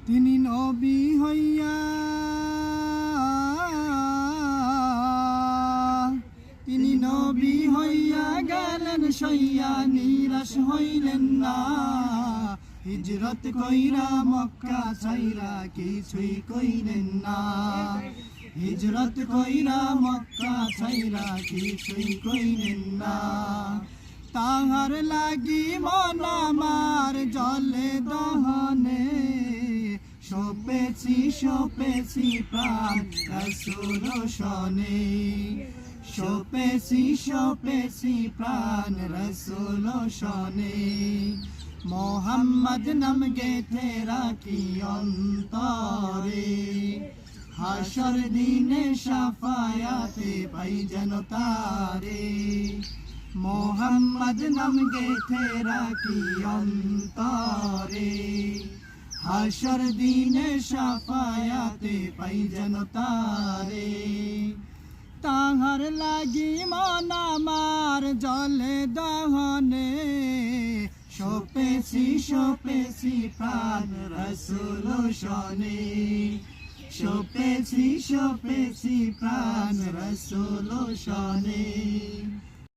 তিনি নবী হইয়া গেলেন সইয়া নিরাশ হইলেন না। হিজরত কইরা মক্কা ছাইরা কিছুই কইলেন না। হিজরত কইরা মক্কা ছাইরা কিছুই কইলেন না। তাহার লাগি মন আমার জলে দহনে সপেছি প্রাণ রাসূল শনে। সপেছি প্রাণ রাসূল শনে। মোহাম্মদ নাম গেথে রাখি অন্তরে, হাসর দিনে শাফায়াতে পাই যেন তারে। মোহাম্মদ নাম গেথে রাখি অন্তরে, হাসর দিনে শাফায়াতে পাই যেন তারে। তাহার লাগি মন আমার জলে দহনে সপেছি প্রাণ রাসূল শনে। সপেছি প্রাণ রাসূল শনে।